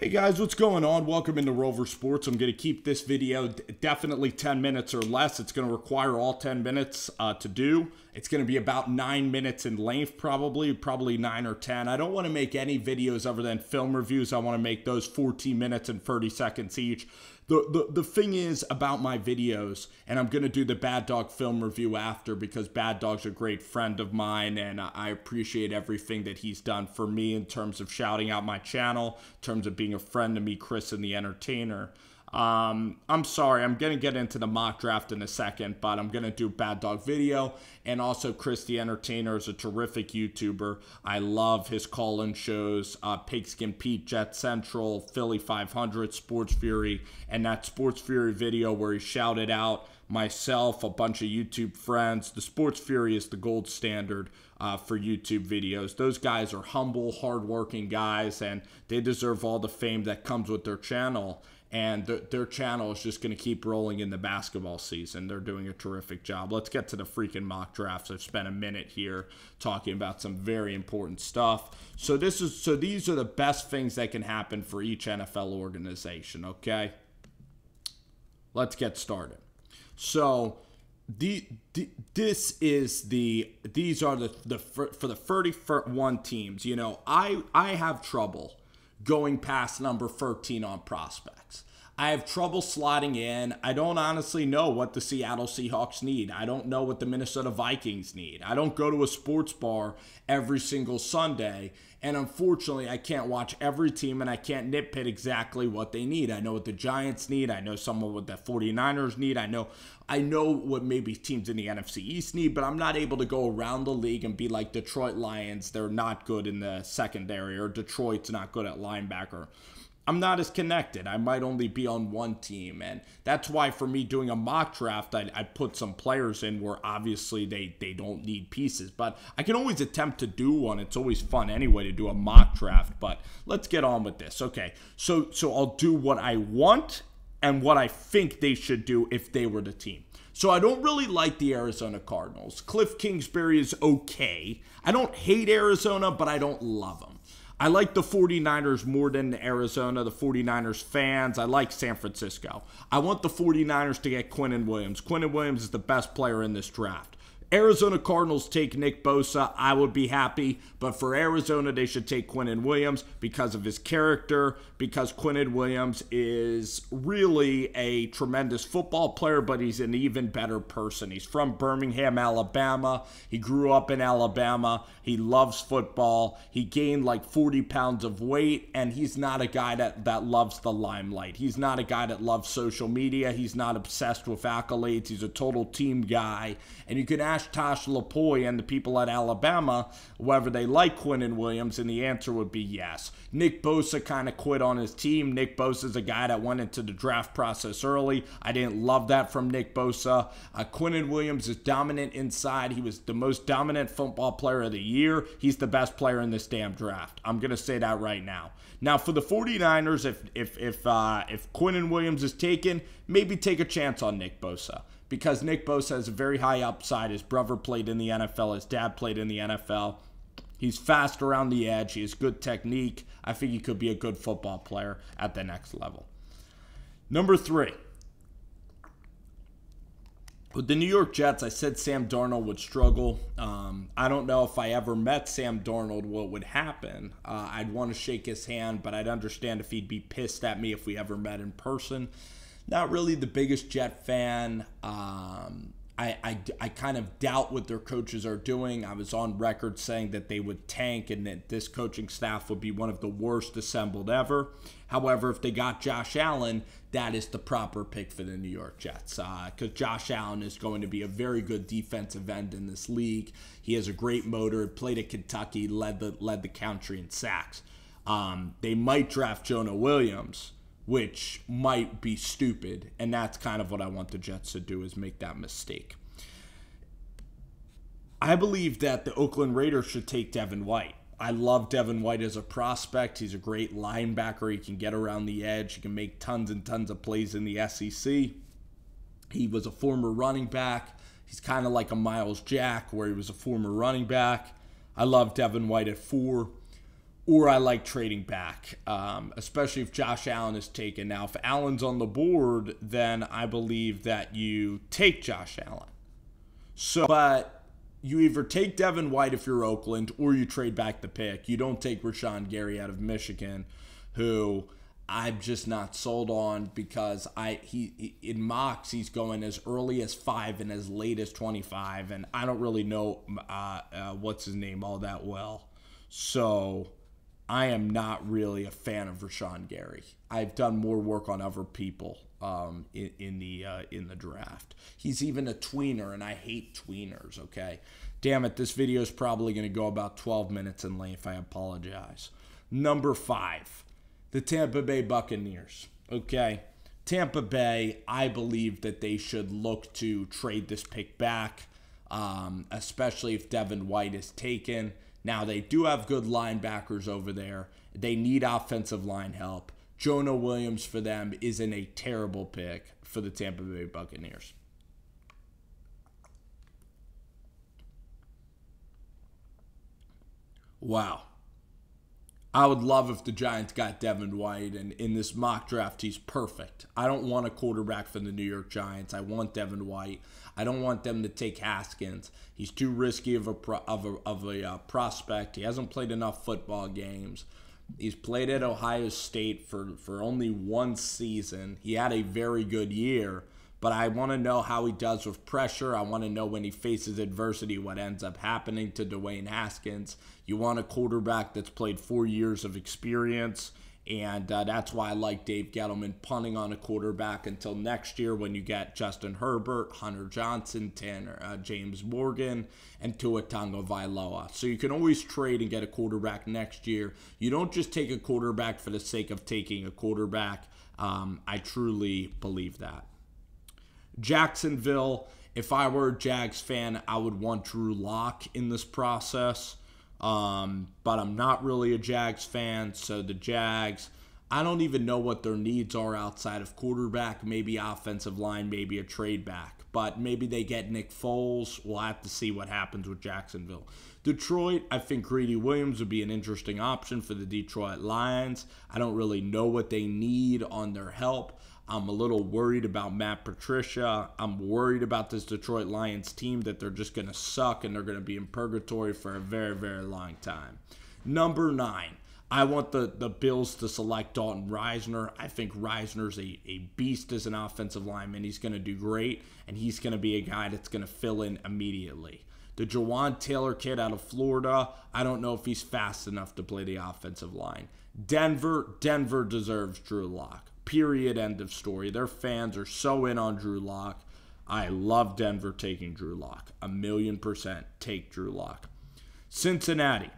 Hey guys, what's going on? Welcome into Rover Sports. I'm going to keep this video definitely 10 minutes or less. It's going to require all 10 minutes to do. It's going to be about 9 minutes in length, probably 9 or 10. I don't want to make any videos other than film reviews. I want to make those 14 minutes and 30 seconds each. The thing is about my videos, and I'm going to do the Bad Dog film review after because Bad Dog's a great friend of mine, and I appreciate everything that he's done for me in terms of shouting out my channel, in terms of being a friend to me, Chris, and the Entertainer. I'm sorry, I'm going to get into the mock draft in a second, but I'm going to do Bad Dog video, and also Chris the Entertainer is a terrific YouTuber. I love his call-in shows, Pigskin Pete, Jet Central, Philly 500, Sports Fury, and that Sports Fury video where he shouted out myself, a bunch of YouTube friends. The Sports Fury is the gold standard for YouTube videos. Those guys are humble, hardworking guys, and they deserve all the fame that comes with their channel. And their channel is just going to keep rolling in the basketball season. They're doing a terrific job. Let's get to the freaking mock drafts. I've spent a minute here talking about some very important stuff. So these are the best things that can happen for each NFL organization, okay? Let's get started. So these are for the 31 teams. You know, I have trouble going past number 13 on prospects. I have trouble slotting in. I don't honestly know what the Seattle Seahawks need. I don't know what the Minnesota Vikings need. I don't go to a sports bar every single Sunday, and unfortunately, I can't watch every team, and I can't nitpick exactly what they need. I know what the Giants need. I know some of what the 49ers need. I know what maybe teams in the NFC East need, but I'm not able to go around the league and be like Detroit Lions. They're not good in the secondary, or Detroit's not good at linebacker. I'm not as connected. I might only be on one team, and that's why for me doing a mock draft, I put some players in where obviously they don't need pieces, but I can always attempt to do one. It's always fun anyway to do a mock draft, but let's get on with this. Okay, so I'll do what I want and what I think they should do if they were the team. So I don't really like the Arizona Cardinals. Cliff Kingsbury is okay. I don't hate Arizona, but I don't love them. I like the 49ers more than Arizona, the 49ers fans. I like San Francisco. I want the 49ers to get Quinnen Williams. Quinnen Williams is the best player in this draft. Arizona Cardinals take Nick Bosa, I would be happy, but for Arizona, they should take Quinnen Williams because of his character, because Quinnen Williams is really a tremendous football player, but he's an even better person. He's from Birmingham, Alabama. He grew up in Alabama. He loves football. He gained like 40 pounds of weight, and he's not a guy that loves the limelight. He's not a guy that loves social media. He's not obsessed with accolades. He's a total team guy, and you can ask Tosh Lapoy and the people at Alabama whether they like Quinnen Williams, and the answer would be yes. Nick Bosa kind of quit on his team. Nick Bosa is a guy that went into the draft process early. I didn't love that from Nick Bosa. Quinnen Williams is dominant inside. He was the most dominant football player of the year. He's the best player in this damn draft. I'm going to say that right now. Now, for the 49ers, if Quinnen Williams is taken, maybe take a chance on Nick Bosa, because Nick Bosa has a very high upside. His brother played in the NFL. His dad played in the NFL. He's fast around the edge. He has good technique. I think he could be a good football player at the next level. Number 3. With the New York Jets, I said Sam Darnold would struggle. I don't know if I ever met Sam Darnold what would happen. I'd want to shake his hand, but I'd understand if he'd be pissed at me if we ever met in person. Not really the biggest Jet fan. I kind of doubt what their coaches are doing. I was on record saying that they would tank and that this coaching staff would be one of the worst assembled ever. However, if they got Josh Allen, that is the proper pick for the New York Jets, because Josh Allen is going to be a very good defensive end in this league. He has a great motor, played at Kentucky, led the country in sacks. They might draft Jonah Williams, which might be stupid, and that's kind of what I want the Jets to do, is make that mistake. I believe that the Oakland Raiders should take Devin White. I love Devin White as a prospect. He's a great linebacker. He can get around the edge. He can make tons and tons of plays in the SEC. He was a former running back. He's kind of like a Miles Jack, where he was a former running back. I love Devin White at 4. or I like trading back, especially if Josh Allen is taken. Now, if Allen's on the board, then I believe that you take Josh Allen. So, but you either take Devin White if you're Oakland, or you trade back the pick. You don't take Rashawn Gary out of Michigan, who I'm just not sold on, because he in mocks he's going as early as 5 and as late as 25, and I don't really know what's his name all that well. So I am not really a fan of Rashawn Gary. I've done more work on other people in the draft. He's even a tweener, and I hate tweeners, okay? Damn it, this video is probably going to go about 12 minutes in length. I apologize. Number 5, the Tampa Bay Buccaneers, okay? Tampa Bay, I believe that they should look to trade this pick back, especially if Devin White is taken. Now, they do have good linebackers over there. They need offensive line help. Jonah Williams for them isn't a terrible pick for the Tampa Bay Buccaneers. Wow. I would love if the Giants got Devin White, and in this mock draft, he's perfect. I don't want a quarterback for the New York Giants. I want Devin White. I don't want them to take Haskins. He's too risky of a prospect. He hasn't played enough football games. He's played at Ohio State for only one season. He had a very good year, but I want to know how he does with pressure. I want to know when he faces adversity what ends up happening to Dwayne Haskins. You want a quarterback that's played 4 years of experience, and that's why I like Dave Gettleman punting on a quarterback until next year when you get Justin Herbert, Hunter Johnson, James Morgan, and Tua Tagovailoa. So you can always trade and get a quarterback next year. You don't just take a quarterback for the sake of taking a quarterback. I truly believe that. Jacksonville, if I were a Jags fan, I would want Drew Lock in this process. But I'm not really a Jags fan, so the Jags, I don't even know what their needs are outside of quarterback, maybe offensive line, maybe a trade back. But maybe they get Nick Foles. We'll have to see what happens with Jacksonville. Detroit, I think Greedy Williams would be an interesting option for the Detroit Lions. I don't really know what they need on their help. I'm a little worried about Matt Patricia. I'm worried about this Detroit Lions team, that they're just going to suck and they're going to be in purgatory for a very, very long time. Number 9, I want the Bills to select Dalton Risner. I think Risner's a beast as an offensive lineman. He's going to do great, and he's going to be a guy that's going to fill in immediately. The Jawan Taylor kid out of Florida, I don't know if he's fast enough to play the offensive line. Denver deserves Drew Lock. Period, end of story. Their fans are so in on Drew Lock. I love Denver taking Drew Lock. 1,000,000% take Drew Lock. Cincinnati.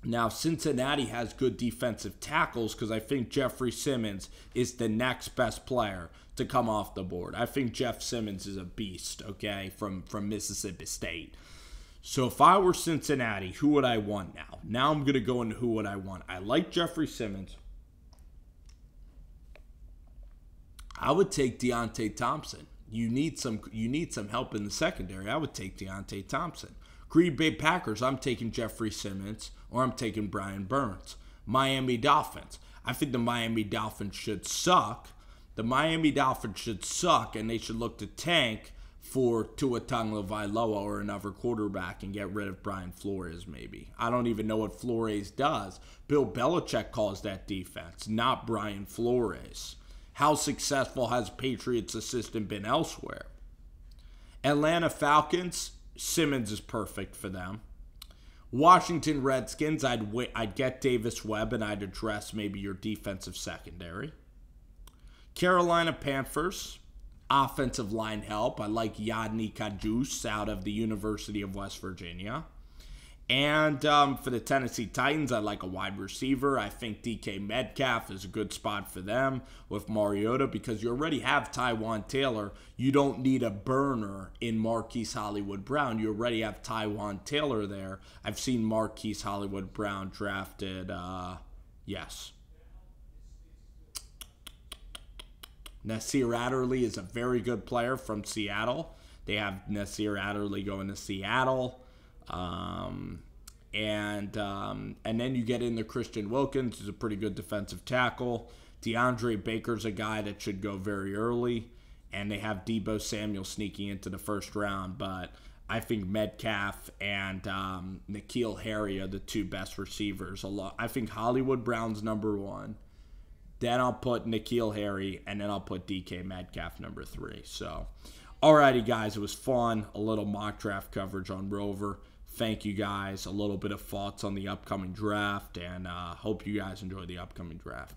Now, Cincinnati has good defensive tackles because I think Jeffrey Simmons is the next best player to come off the board. I think Jeff Simmons is a beast, okay, from Mississippi State. So if I were Cincinnati, who would I want now? Now I'm going to go into who would I want. I like Jeffrey Simmons. I would take Deontay Thompson. You need some help in the secondary. I would take Deontay Thompson. Green Bay Packers, I'm taking Jeffrey Simmons, or I'm taking Brian Burns. Miami Dolphins, I think the Miami Dolphins should suck. The Miami Dolphins should suck, and they should look to tank for Tua Tagovailoa or another quarterback and get rid of Brian Flores maybe. I don't even know what Flores does. Bill Belichick calls that defense, not Brian Flores. How successful has Patriots assistant been elsewhere? Atlanta Falcons, Simmons is perfect for them. Washington Redskins, I'd get Davis Webb and I'd address maybe your defensive secondary. Carolina Panthers, offensive line help. I like Yadni Kajus out of the University of West Virginia. And for the Tennessee Titans, I like a wide receiver. I think DK Metcalf is a good spot for them with Mariota because you already have Tywan Taylor. You don't need a burner in Marquise Hollywood Brown. You already have Tywan Taylor there. I've seen Marquise Hollywood Brown drafted, yes. Nasir Adderley is a very good player from Seattle. They have Nasir Adderley going to Seattle. And then you get in the Christian Wilkins, who's a pretty good defensive tackle. DeAndre Baker's a guy that should go very early. And they have Deebo Samuel sneaking into the first round. But I think Metcalf and N'Keal Harry are the two best receivers. I think Hollywood Brown's number 1. Then I'll put N'Keal Harry, and then I'll put DK Metcalf number 3. So, alrighty, guys, it was fun. A little mock draft coverage on Rover. Thank you, guys. A little bit of thoughts on the upcoming draft, and hope you guys enjoy the upcoming draft.